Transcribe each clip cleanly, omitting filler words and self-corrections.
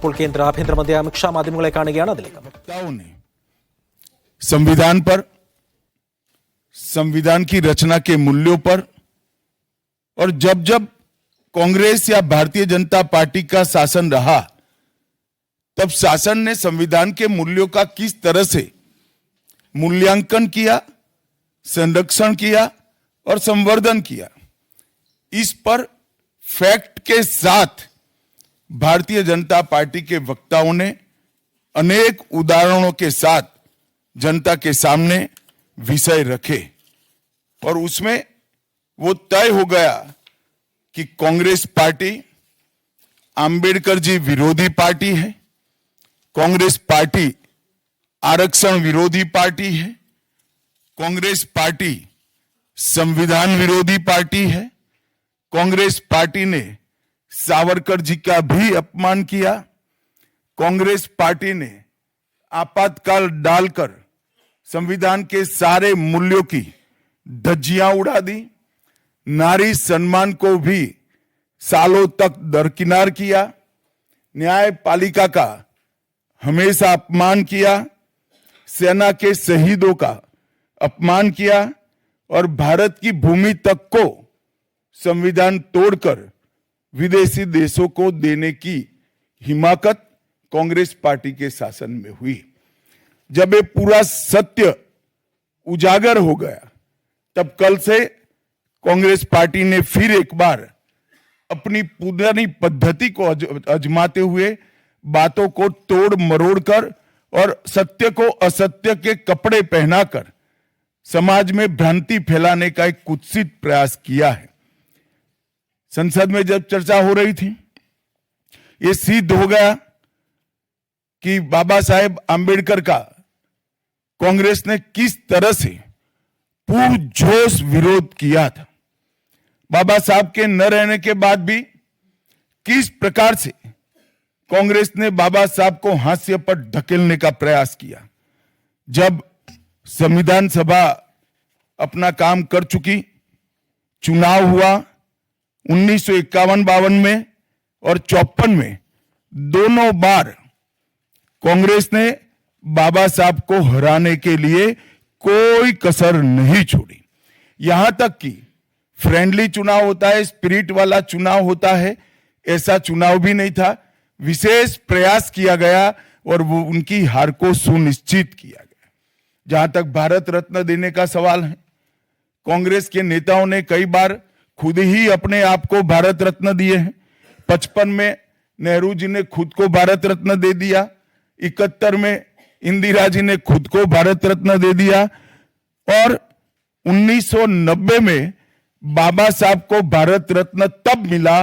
ഇപ്പോൾ കേന്ദ്ര ആഭ്യന്തരമന്ത്രി അമിത്ഷാ മാധ്യമങ്ങളെ കാണുകയാണ്. അതിലേക്ക് संविधान पर, संविधान की रचना के मूल्यों पर, और जब जब कांग्रेस या भारतीय जनता पार्टी का शासन रहा तब शासन ने संविधान के मूल्यों का किस तरह से मूल्यांकन किया, संरक्षण किया और संवर्धन किया, इस पर फैक्ट के साथ भारतीय जनता पार्टी के वक्ताओं ने अनेक उदाहरणों के साथ जनता के सामने विषय रखे और उसमें वो तय हो गया कि कांग्रेस पार्टी आंबेडकर जी विरोधी पार्टी है, कांग्रेस पार्टी आरक्षण विरोधी पार्टी है, कांग्रेस पार्टी संविधान विरोधी पार्टी है, कांग्रेस पार्टी ने सावरकर जी का भी अपमान किया, कांग्रेस पार्टी ने आपातकाल डालकर संविधान के सारे मूल्यों की धज्जियां उड़ा दी, नारी सम्मान को भी सालों तक दरकिनार किया, न्यायपालिका का हमेशा अपमान किया, सेना के शहीदों का अपमान किया और भारत की भूमि तक को संविधान तोड़कर विदेशी देशों को देने की हिमाकत कांग्रेस पार्टी के शासन में हुई। जब ये पूरा सत्य उजागर हो गया तब कल से कांग्रेस पार्टी ने फिर एक बार अपनी पुरानी पद्धति को आजमाते हुए बातों को तोड़ मरोड़ कर और सत्य को असत्य के कपड़े पहनाकर समाज में भ्रांति फैलाने का एक कुत्सित प्रयास किया है। संसद में जब चर्चा हो रही थी, ये सिद्ध हो गया कि बाबा साहेब आंबेडकर का कांग्रेस ने किस तरह से पुरजोश विरोध किया था। बाबा साहब के न रहने के बाद भी किस प्रकार से कांग्रेस ने बाबा साहब को हाशिए पर ढकेलने का प्रयास किया। जब संविधान सभा अपना काम कर चुकी, चुनाव हुआ 1951-52 में और 54 में, दोनों बार कांग्रेस ने बाबा साहब को हराने के लिए कोई कसर नहीं छोड़ी। यहां तक कि फ्रेंडली चुनाव होता है, स्पिरिट वाला चुनाव होता है, ऐसा चुनाव भी नहीं था। विशेष प्रयास किया गया और वो उनकी हार को सुनिश्चित किया गया। जहां तक भारत रत्न देने का सवाल है, कांग्रेस के नेताओं ने कई बार खुद ही अपने आप को भारत रत्न दिए हैं। 55 में नेहरू जी ने खुद को भारत रत्न दे दिया, 71 में इंदिरा जी ने खुद को भारत रत्न दे दिया और 1990 में बाबा साहब को भारत रत्न तब मिला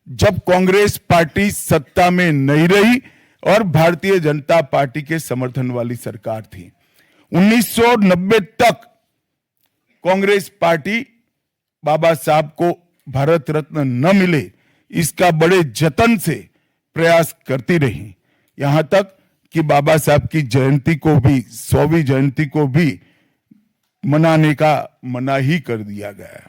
जब कांग्रेस पार्टी सत्ता में नहीं रही और भारतीय जनता पार्टी के समर्थन वाली सरकार थी। 1990 तक कांग्रेस पार्टी बाबा साहब को भारत रत्न न मिले इसका बड़े जतन से प्रयास करती रही, यहां तक कि बाबा साहब की जयंती को भी, 100वीं जयंती को भी मनाने का मना ही कर दिया गया।